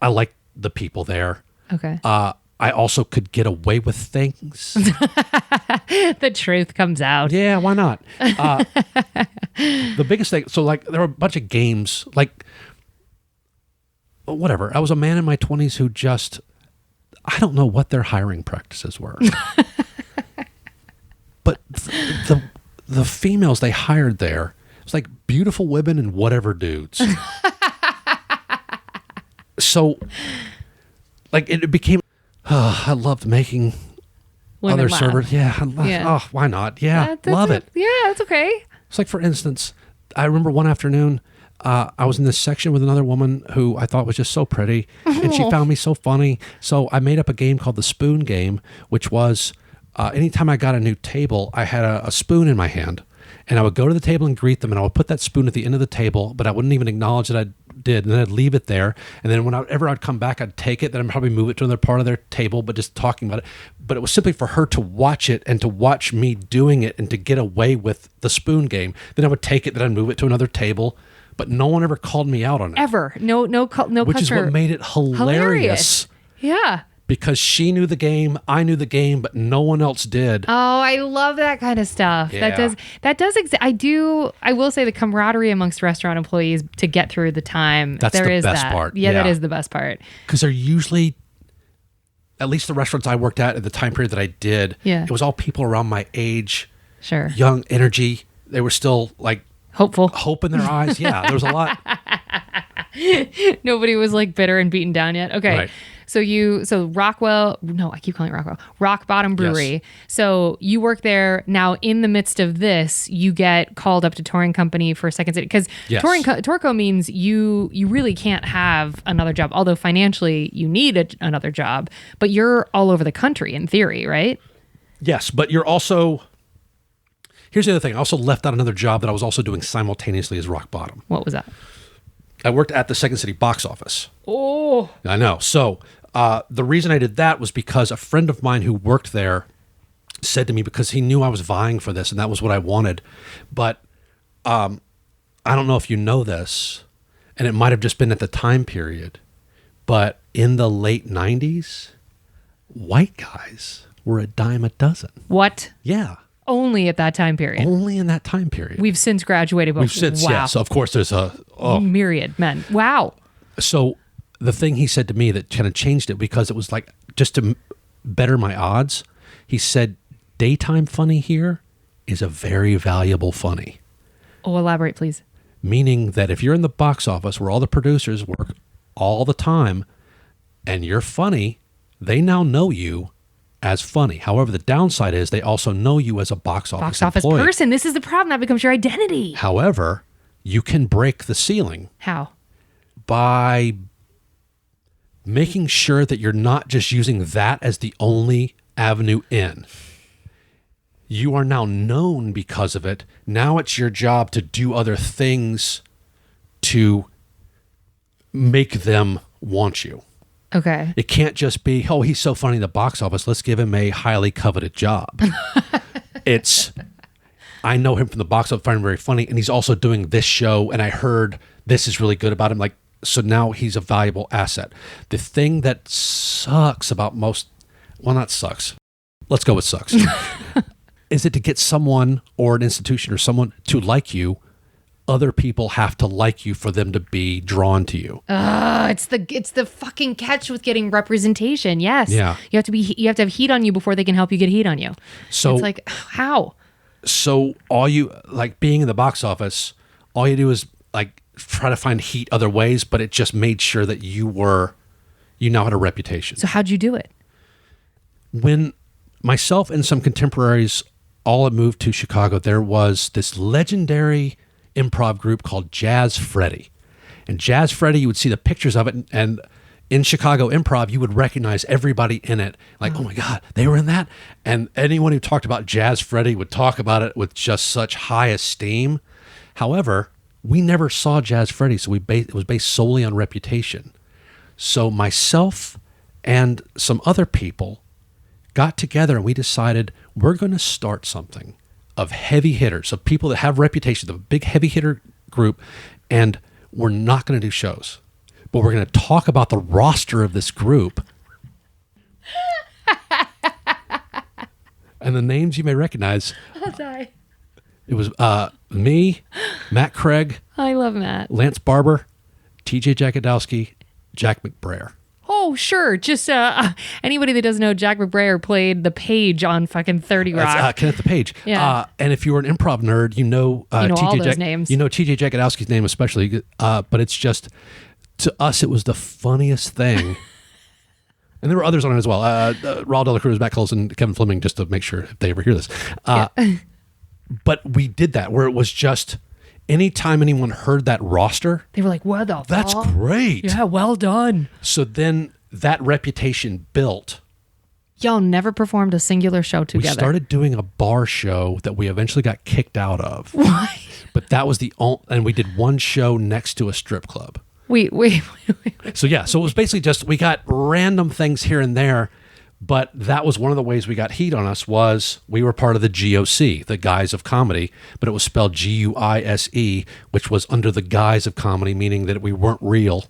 I like the people there. Okay. I also could get away with things. The truth comes out. Yeah, why not? The biggest thing, so like there were a bunch of games, like whatever. I was a man in my 20s who just, I don't know what their hiring practices were. But the females they hired there, it's like beautiful women and whatever dudes. So, like, it became, I loved making Women other laugh. servers. Yeah, oh, why not? Yeah, love it. Yeah, that's okay. It's like, for instance, I remember one afternoon, I was in this section with another woman who I thought was just so pretty, and she found me so funny. So I made up a game called the Spoon Game, which was anytime I got a new table, I had a spoon in my hand. And I would go to the table and greet them, and I would put that spoon at the end of the table, but I wouldn't even acknowledge that I did, and then I'd leave it there. And then whenever I'd come back, I'd take it, then I'd probably move it to another part of their table, but just talking about it. But it was simply for her to watch it and to watch me doing it and to get away with the spoon game. Then I would take it, then I'd move it to another table, but no one ever called me out on it. Ever. No which is what made it hilarious. Yeah. Because she knew the game, I knew the game, but no one else did. Oh, I love that kind of stuff. Yeah. That does I will say the camaraderie amongst restaurant employees to get through the time. That's the best part. Yeah, that is the best part. Because they're usually, at least the restaurants I worked at the time period that I did, it was all people around my age. Sure. Young energy. They were still like hopeful. Hope in their eyes. Yeah, there was a lot. Nobody was like bitter and beaten down yet. Okay. Right. So Rockwell, no, I keep calling it Rockwell, Rock Bottom Brewery. Yes. So you work there now. In the midst of this, you get called up to touring company for Second City because Torco means you really can't have another job. Although financially you need another job, but you're all over the country in theory, right? Yes, but you're also. Here's the other thing. I also left out another job that I was also doing simultaneously as Rock Bottom. What was that? I worked at the Second City box office. Oh, I know. So the reason I did that was because a friend of mine who worked there said to me, because he knew I was vying for this and that was what I wanted. But I don't know if you know this, and it might have just been at the time period, but in the late 90s, white guys were a dime a dozen. What? Yeah. Only at that time period. Only in that time period. We've since graduated. But We've since, wow. yeah. So of course there's myriad men. Wow. So the thing he said to me that kind of changed it, because it was like, just to better my odds, he said, daytime funny here is a very valuable funny. Oh, elaborate, please. Meaning that if you're in the box office where all the producers work all the time and you're funny, they now know you as funny. However, the downside is they also know you as a box office employee. person. This is the problem. That becomes your identity. However, you can break the ceiling How? by making sure that you're not just using that as the only avenue in. You are now known because of it. Now it's your job to do other things to make them want you. Okay. It can't just be, oh, he's so funny in the box office, let's give him a highly coveted job. It's, I know him from the box office, find him very funny, and he's also doing this show, and I heard this is really good about him. Like, so now he's a valuable asset. The thing that sucks about most, well, not sucks. Let's go with sucks. Is it to get someone or an institution or someone to like you, other people have to like you for them to be drawn to you. It's the fucking catch with getting representation. Yes. Yeah. You have to have heat on you before they can help you get heat on you. So it's like, how? So all you, like being in the box office, all you do is like try to find heat other ways, but it just made sure that you now had a reputation. So how'd you do it? When myself and some contemporaries all had moved to Chicago, there was this legendary improv group called Jazz Freddy. And Jazz Freddy, you would see the pictures of it, and in Chicago improv, you would recognize everybody in it. Like, oh my God, they were in that? And anyone who talked about Jazz Freddy would talk about it with just such high esteem. However, we never saw Jazz Freddy, so it was based solely on reputation. So myself and some other people got together and we decided we're going to start something of heavy hitters, of people that have reputation, of a big heavy hitter group, and we're not going to do shows, but we're going to talk about the roster of this group. And the names you may recognize. I'll die. It was me, Matt Craig, I love Matt. Lance Barber, TJ Jagodowski, Jack McBrayer. Oh, sure. Just anybody that doesn't know, Jack McBrayer played the Page on fucking 30 Rock. That's Kenneth the Page. Yeah. And if you were an improv nerd, you know all those names. You know TJ Jagodowski's name especially, but it's just, to us, it was the funniest thing. And there were others on it as well. Raul de la Cruz, Matt Coulson, Kevin Fleming, just to make sure if they ever hear this. But we did that where it was just, anytime anyone heard that roster, They were like, what the that's fuck? great. Yeah, well done. So then that reputation built. Y'all never performed a singular show together. We started doing a bar show that we eventually got kicked out of. Why? But that was the only, and we did one show next to a strip club. Wait. So yeah, so it was basically just, we got random things here and there, but that was one of the ways we got heat on us was we were part of the GOC, the Guise of Comedy, but it was spelled Guise, which was under the guise of comedy, meaning that we weren't real.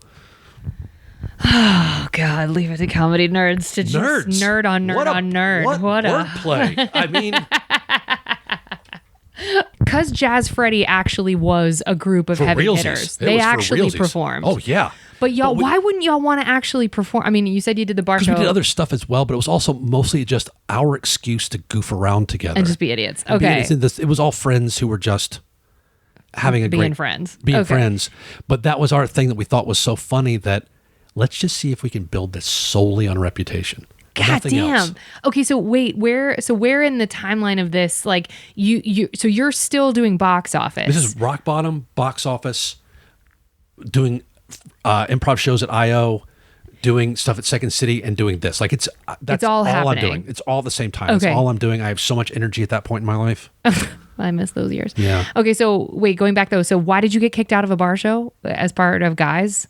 Oh, God, leave it to comedy nerds to just Nerds. nerd on nerd on nerd. What wordplay? I mean, because Jazz Freddy actually was a group of heavy realsies. hitters. It They was for actually realsies. performed. Oh yeah. But y'all, But why wouldn't y'all want to actually perform? I mean, you said you did the bar Because show we did other stuff as well, but it was also mostly just our excuse to goof around together. and just be idiots. And Okay. it was all friends who were just having a Being great friends. being Okay. friends. But that was our thing that we thought was so funny that let's just see if we can build this solely on reputation. God Nothing else. damn. Okay, so wait, where in the timeline of this, like so you're still doing box office. This is rock bottom, box office, doing improv shows at IO, doing stuff at Second City, and doing this. Like that's all I'm happening. doing. It's all at the same time. Okay. It's all I'm doing. I have so much energy at that point in my life. I miss those years. Yeah. Okay, so wait, going back though, so why did you get kicked out of a bar show as part of Guys?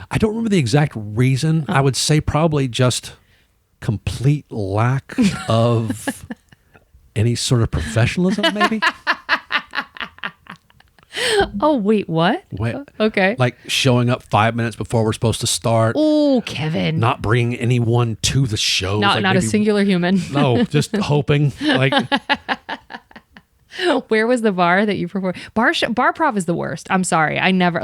I don't remember the exact reason. I would say probably just complete lack of any sort of professionalism, maybe. Oh, wait, what? Wait, Okay. like showing up 5 minutes before we're supposed to start, Oh, Kevin. not bringing anyone to the show. not like a maybe- singular human. No, just hoping. Like, Where was the bar that you performed? Bar prov is the worst. I'm sorry. I never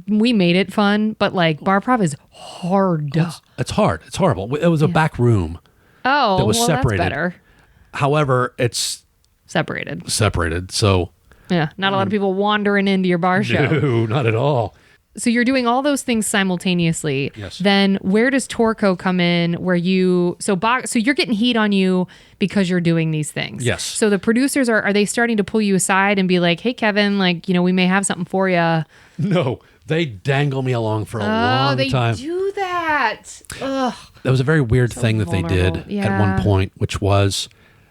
we made it fun, but like bar prov is hard. it's hard. It's horrible. It was a back room. Oh, that was well, separated. that's better. However, it's Separated. separated. So Yeah, not a lot of people wandering into your bar show. no, not at all. So you're doing all those things simultaneously. Yes. Then where does Torco come in? Where you so you're getting heat on you because you're doing these things. Yes. So the producers are they starting to pull you aside and be like, "Hey, Kevin, like we may have something for you." No, they dangle me along for a long time. Oh, they do that. Ugh. That was a very weird thing that they did vulnerable. at one Yeah. point, which was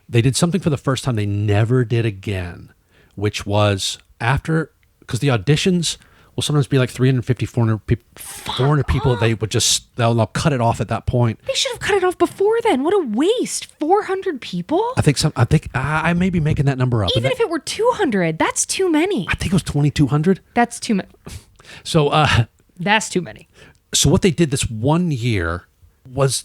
they did something for the first time they never did again, which was because the auditions will sometimes be like 350, 400 people. They would they'll cut it off at that point. They should have cut it off before then. What a waste. 400 people? I think I may be making that number up. Even if it were 200, that's too many. I think it was 2,200. That's too many. So, That's too many. so what they did this one year was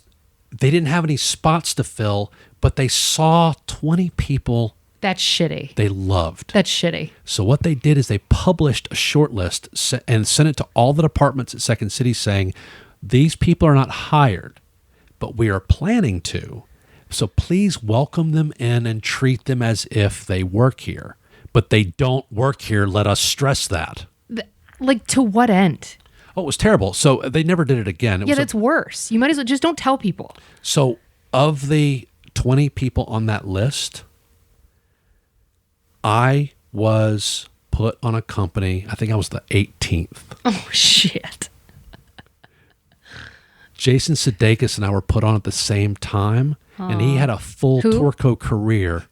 they didn't have any spots to fill, but they saw 20 people That's shitty. they loved. That's shitty. So what they did is they published a short list and sent it to all the departments at Second City saying, these people are not hired, but we are planning to. So please welcome them in and treat them as if they work here. But they don't work here. Let us stress that. Like, to what end? Oh, it was terrible. So they never did it again. Yeah, that's worse. You might as well just don't tell people. So of the 20 people on that list, I was put on a company. I think I was the 18th. Oh, shit. Jason Sudeikis and I were put on at the same time, and he had a full Who? Torco career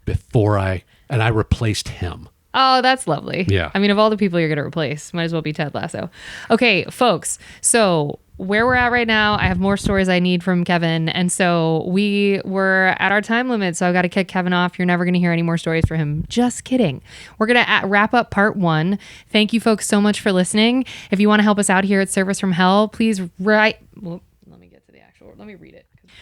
before I replaced him. Oh, that's lovely. Yeah. I mean, of all the people you're going to replace, might as well be Ted Lasso. Okay, folks. So where we're at right now, I have more stories I need from Kevin. And so we were at our time limit. So I've got to kick Kevin off. You're never going to hear any more stories from him. Just kidding. We're going to wrap up part 1. Thank you folks so much for listening. If you want to help us out here at Service from Hell, please write. Well, let me get to the actual, let me read it.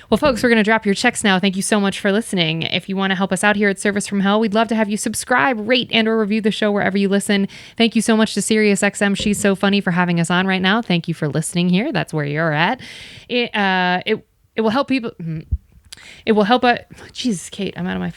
Well, folks, we're going to drop your checks now. Thank you so much for listening. If you want to help us out here at Service from Hell, we'd love to have you subscribe, rate, and or review the show wherever you listen. Thank you so much to SiriusXM. She's so funny for having us on right now. Thank you for listening here. That's where you're at. It will help people. It will help. Jesus, Kate, I'm out of my.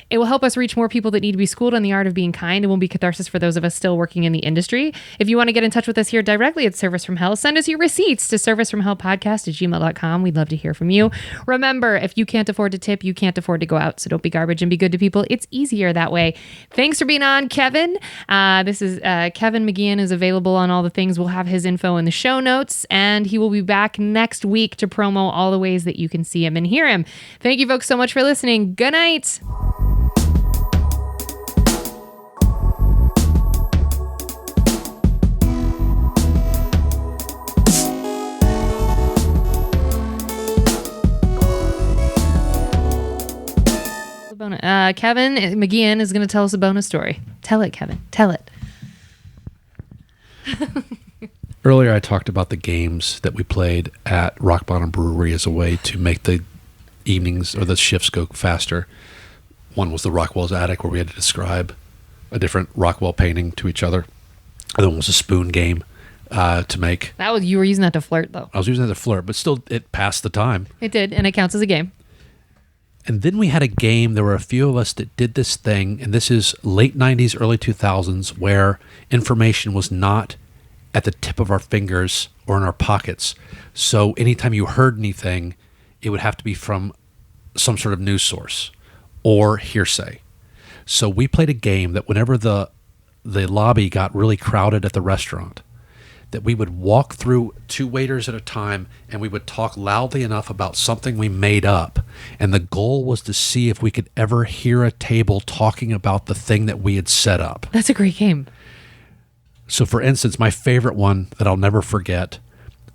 It will help us reach more people that need to be schooled on the art of being kind. It will be catharsis for those of us still working in the industry. If you want to get in touch with us here directly at Service from Hell, send us your receipts to servicefromhellpodcast@gmail.com. We'd love to hear from you. Remember, if you can't afford to tip, you can't afford to go out. So don't be garbage and be good to people. It's easier that way. Thanks for being on, Kevin. This is Kevin McGeehan is available on all the things. We'll have his info in the show notes, and he will be back next week to promo all the ways that you can see him and hear him. Thank you folks so much for listening. Good night. Kevin McGeehan is going to tell us a bonus story. Tell it, Kevin. Tell it. Earlier, I talked about the games that we played at Rock Bottom Brewery as a way to make the evenings or the shifts go faster. One was the Rockwell's Attic, where we had to describe a different Rockwell painting to each other. The other one was a spoon game to make. You were using that to flirt, though. I was using that to flirt, but still, it passed the time. It did, and it counts as a game. And then we had a game. There were a few of us that did this thing, and this is late 90s, early 2000s, where information was not at the tip of our fingers or in our pockets. So anytime you heard anything, it would have to be from some sort of news source or hearsay. So we played a game that whenever the lobby got really crowded at the restaurant, that we would walk through 2 waiters at a time and we would talk loudly enough about something we made up. And the goal was to see if we could ever hear a table talking about the thing that we had set up. That's a great game. So for instance, my favorite one that I'll never forget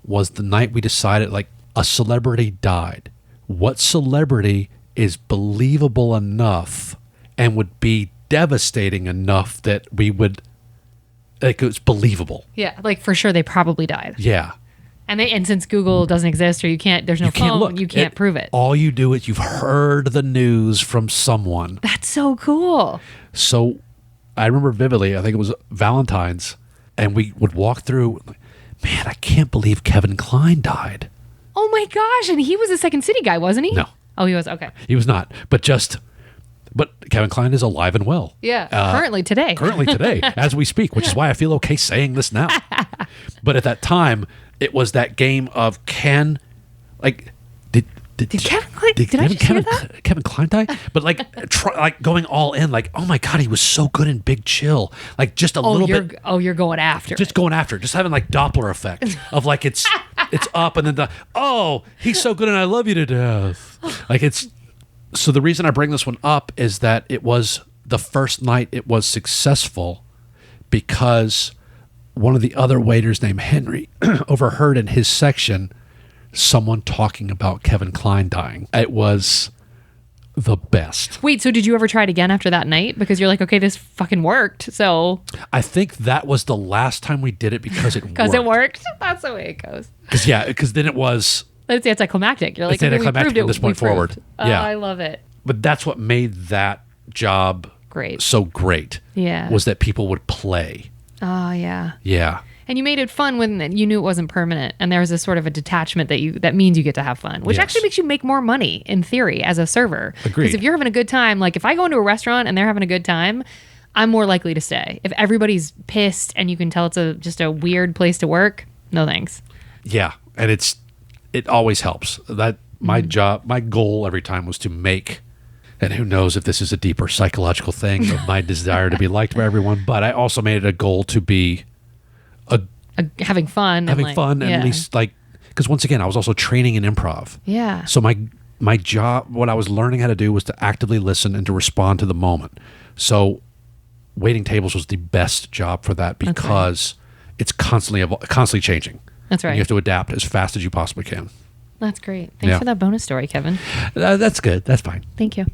was the night we decided, like, a celebrity died. What celebrity is believable enough and would be devastating enough that we would, like, it's believable. Yeah, like for sure they probably died. Yeah. And since Google doesn't exist or there's no phone, you can't prove it. All you do is you've heard the news from someone. That's so cool. So I remember vividly, I think it was Valentine's, and we would walk through, man, I can't believe Kevin Kline died. Oh my gosh, and he was a Second City guy, wasn't he? No. Oh, he was? Okay. He was not, but just But Kevin Kline is alive and well. Yeah. Currently today. Currently today, as we speak, which is why I feel okay saying this now. But at that time, it was that game of did Kevin Kline? Did I just hear that? Kevin Kline die? But like going all in, like, oh my God, he was so good in Big Chill. Like just a little bit. Oh, you're going after. Just going after it. Just having like Doppler effect of like it's up and then he's so good and I love you to death. Like it's. So the reason I bring this one up is that it was the first night it was successful because one of the other waiters named Henry overheard in his section someone talking about Kevin Kline dying. It was the best. Wait, so did you ever try it again after that night? Because you're like, okay, this fucking worked. So I think that was the last time we did it because it worked. Because it worked? That's the way it goes. Because then it was... It's anticlimactic. You're like, it's anticlimactic we from this point forward. Yeah. I love it. But that's what made that job great. So great. Yeah. Was that people would play. Oh, yeah. Yeah. And you made it fun when you knew it wasn't permanent, and there was this sort of a detachment that means you get to have fun, which actually makes you make more money in theory as a server. Agreed. Because if you're having a good time, like if I go into a restaurant and they're having a good time, I'm more likely to stay. If everybody's pissed and you can tell it's just a weird place to work, no thanks. Yeah, and it always helps. That my goal every time was to make. And who knows if this is a deeper psychological thing of my desire to be liked by everyone, but I also made it a goal to be having fun. And at least because once again, I was also training in improv. Yeah. So my job, what I was learning how to do was to actively listen and to respond to the moment. So waiting tables was the best job for that because it's constantly changing. That's right. And you have to adapt as fast as you possibly can. That's great. Thanks for that bonus story, Kevin. That's good. That's fine. Thank you.